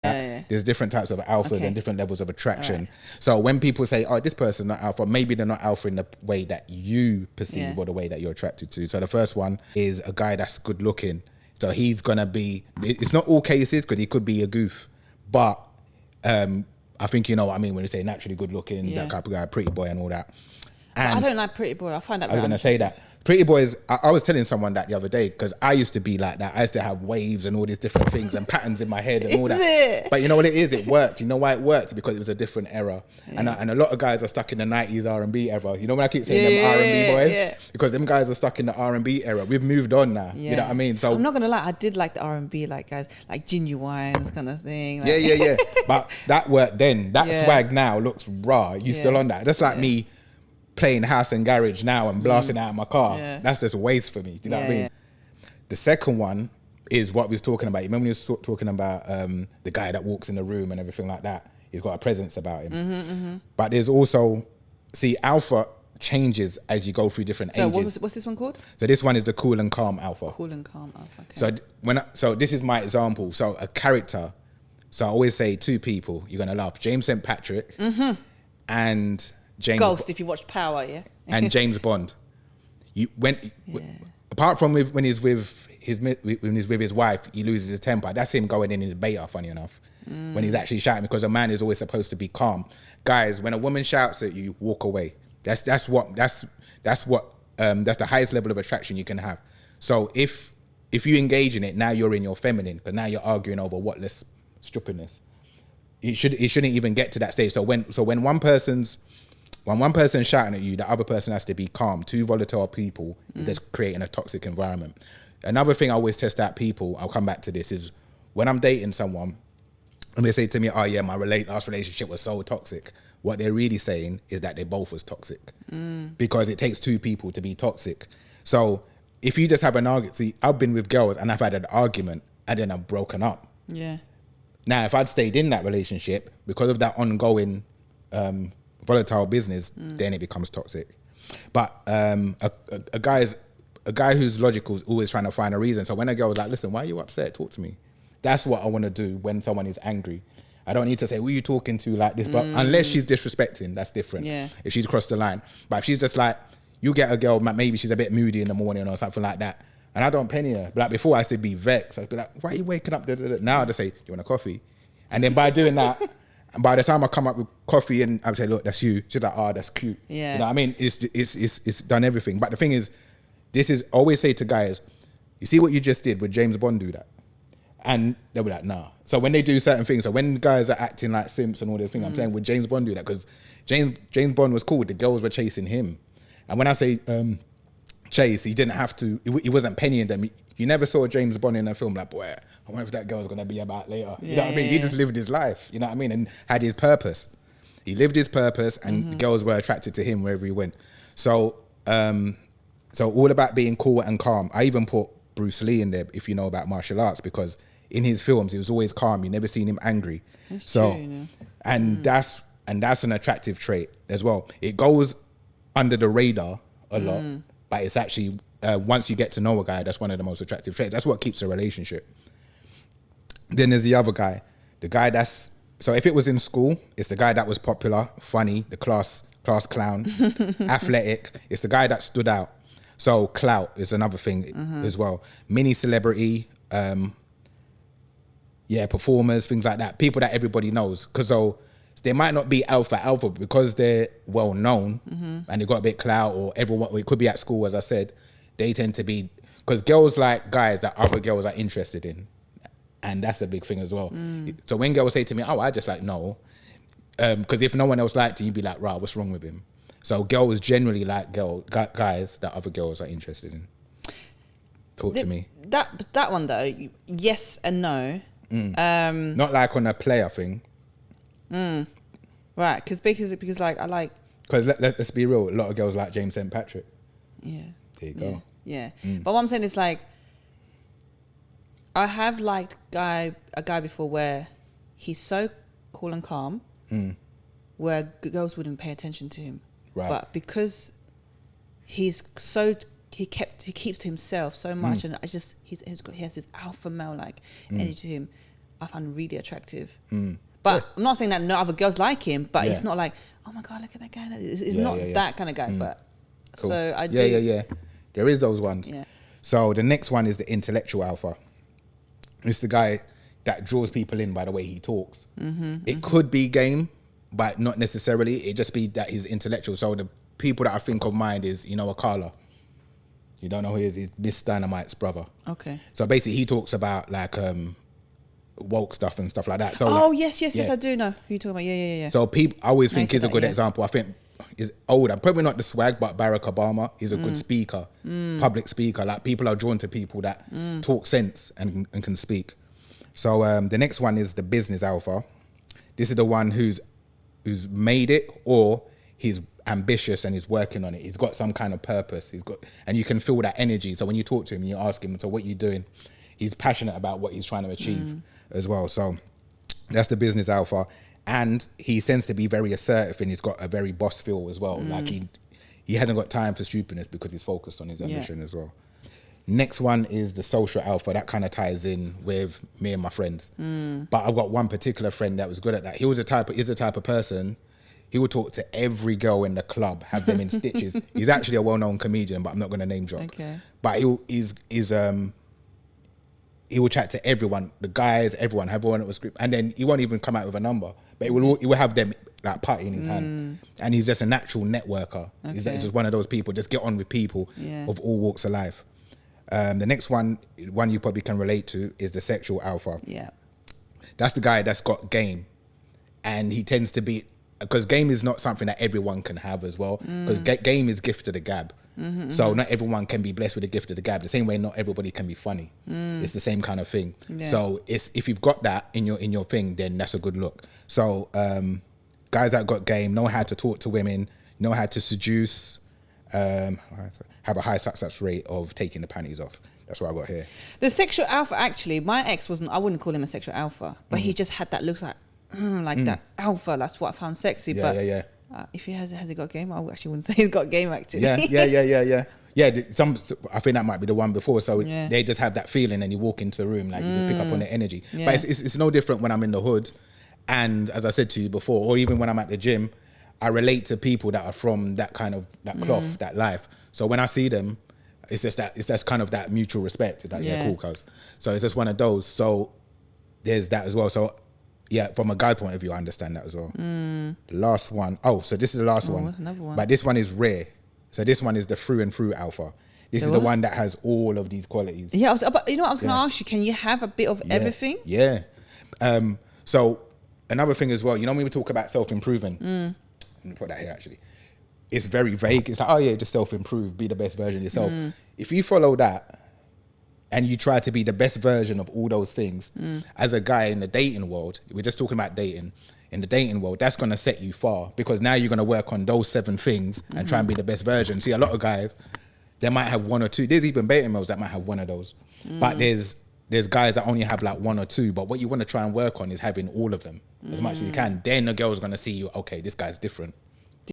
There's different types of alphas and different levels of attraction. So when people say, oh, this person's not alpha, maybe they're not alpha in the way that you perceive or the way that you're attracted to. So the first one is a guy that's good looking. So he's going to be, it's not all cases because he could be a goof, but I think you know what I mean when you say naturally good looking, that type of guy, pretty boy and all that. And I don't like pretty boy. I find that. I was going to say that. Pretty boys, I was telling someone that the other day because I used to be like that. I used to have waves and all these different things and patterns in my head and all that. But you know what it is? It worked. You know why it worked? Because it was a different era. And a lot of guys are stuck in the 90s R&B era. You know when I keep saying them R&B boys? Yeah. Because them guys are stuck in the R&B era. We've moved on now. You know what I mean? So I'm not going to lie. I did like the R&B like guys, like Genuine kind of thing. Like. Yeah. But that worked then. That swag now looks raw. You still on that? Just like me playing house and garage now and blasting out of my car. That's just a waste for me. Do you know what I mean? The second one is what we was talking about. You remember when we was talking about the guy that walks in the room and everything like that? He's got a presence about him. But there's also, see, alpha changes as you go through different ages. So what's this one called? So this one is the cool and calm alpha. Cool and calm alpha. Okay. So this is my example. So a character. So I always say two people. You're gonna laugh. James St. Patrick and James Ghost, if you watched Power, and James Bond. Apart from when he's with his wife, he loses his temper. That's him going in his beta. Funny enough, when he's actually shouting, because a man is always supposed to be calm. Guys, when a woman shouts at you, walk away. That's the highest level of attraction you can have. So if you engage in it, now you're in your feminine, but now you're arguing over what less stupidness. It shouldn't even get to that stage. So when one person's shouting at you, the other person has to be calm. Two volatile people, that's creating a toxic environment. Another thing I always test out people, I'll come back to this, is when I'm dating someone and they say to me, oh yeah, my last relationship was so toxic. What they're really saying is that they both was toxic. Because it takes two people to be toxic. So if you just have an argument, see, I've been with girls and I've had an argument and then I've broken up. Yeah. Now, if I'd stayed in that relationship, because of that ongoing volatile business, then it becomes toxic. But a guy who's logical is always trying to find a reason. So when a girl's like, listen, why are you upset? Talk to me. That's what I want to do when someone is angry. I don't need to say, who are you talking to like this? But unless she's disrespecting, that's different. Yeah. If she's crossed the line. But if she's just like, you get a girl, maybe she's a bit moody in the morning or something like that, and I don't penny her. But like before, I used to be vexed. I'd be like, why are you waking up? Now I just say, do you want a coffee? And then by doing that, and by the time I come up with coffee and I would say, look, that's you. She's like, oh, that's cute. Yeah. You know what I mean? It's done everything. But the thing is, I always say to guys, you see what you just did? Would James Bond do that? And they'll be like, nah. So when they do certain things, so when guys are acting like simps and all the things, I'm saying, would James Bond do that? Because James Bond was cool. The girls were chasing him. And when I say chase, he didn't have to, he wasn't pennying them. You never saw James Bond in a film like, boy, I wonder if that girl's going to be about later. You know what I mean? He just lived his life, you know what I mean? And had his purpose. He lived his purpose and the girls were attracted to him wherever he went. So all about being cool and calm. I even put Bruce Lee in there, if you know about martial arts, because in his films, he was always calm. You never seen him angry. That's true, you know? And that's an attractive trait as well. It goes under the radar a lot, but it's actually, once you get to know a guy, that's one of the most attractive traits. That's what keeps a relationship. Then there's the other guy, the guy that's, so if it was in school, it's the guy that was popular, funny, the class clown, athletic. It's the guy that stood out. So clout is another thing as well. Mini celebrity, performers, things like that. People that everybody knows. Because they might not be alpha, but because they're well known and they got a bit clout, or everyone, or it could be at school, as I said, they tend to be, because girls like guys that other girls are interested in. And that's a big thing as well. So when girls say to me, oh, I just like, no. Because if no one else liked him, you'd be like, rah, what's wrong with him? So girls generally like guys that other girls are interested in. Talk to me. That one though, yes and no. Not like on a player thing. Right, because like I like. Because let's be real, a lot of girls like James St. Patrick. Yeah. There you go. Yeah. But what I'm saying is like, I have liked a guy before where he's so cool and calm, where girls wouldn't pay attention to him. Right. But because he keeps to himself so much, and he has this alpha male like energy to him. I find really attractive. But I'm not saying that no other girls like him, but it's not like, oh my God, look at that guy. It's not that kind of guy. But Cool. so I do. Yeah. There is those ones. Yeah. So the next one is the intellectual alpha. It's the guy that draws people in by the way he talks. It could be game, but not necessarily. It just be that he's intellectual. So the people that I think of mind is, Akala. You don't know who he is? He's Miss Dynamite's brother. Okay. So basically he talks about like woke stuff and stuff like that. So yes, I do know who you're talking about. Yeah. So people, I always think he's a good yeah. example. I think is older, probably not the swag, but Barack Obama. He's a good speaker, public speaker. Like people are drawn to people that talk sense and can speak. So the next one is the business alpha. This is the one who's made it, or he's ambitious and he's working on it. He's got some kind of purpose. And you can feel that energy. So when you talk to him, you ask him, so what are you doing? He's passionate about what he's trying to achieve as well. So that's the business alpha. And he tends to be very assertive, and he's got a very boss feel as well. Like he hasn't got time for stupidness because he's focused on his ambition as well. Next one is the social alpha. That kind of ties in with me and my friends. But I've got one particular friend that was good at that. He's the type of person, he would talk to every girl in the club, have them in stitches. He's actually a well-known comedian, but I'm not going to name drop. Okay. But he will chat to everyone, the guys, everyone that was script, and then he won't even come out with a number, but he will have them like putty in his hand, and he's just a natural networker. Okay. He's just one of those people, just get on with people of all walks of life. The next one you probably can relate to is the sexual alpha. Yeah, that's the guy that's got game, and he tends to be, because game is not something that everyone can have as well, because game is gift of the gab. So not everyone can be blessed with the gift of the gab. The same way not everybody can be funny. It's the same kind of thing. Yeah. So if you've got that in your thing, then that's a good look. So guys that got game know how to talk to women, know how to seduce, have a high success rate of taking the panties off. That's what I got here. The sexual alpha, actually, my ex I wouldn't call him a sexual alpha, but he just had that looks like that alpha. That's what I found sexy. Yeah. If he has he got game? I actually wouldn't say he's got game, actually. Yeah. I think that might be the one before. So they just have that feeling, and you walk into a room, like you just pick up on the energy. Yeah. But it's no different when I'm in the hood, and as I said to you before, or even when I'm at the gym, I relate to people that are from that kind of that cloth, that life. So when I see them, it's just kind of that mutual respect. It's like, cool, cuz. So it's just one of those. So there's that as well. So yeah, from a guy point of view, I understand that as well. The last one. Oh, so this is the last one. Another one. But this one is rare. So this one is the through and through alpha. This is the one that has all of these qualities. Yeah, I was going to ask you, can you have a bit of everything? Yeah. So another thing as well, when we talk about self-improving, let me put that here actually. It's very vague. It's like, just self-improve, be the best version of yourself. If you follow that, and you try to be the best version of all those things, as a guy in the dating world, we're just talking about dating, in the dating world, that's going to set you far, because now you're going to work on those 7 things and try and be the best version. See, a lot of guys, they might have 1 or 2. There's even beta males that might have 1 of those. But there's guys that only have like 1 or 2. But what you want to try and work on is having all of them as much as you can. Then the girl's going to see you, okay, this guy's different.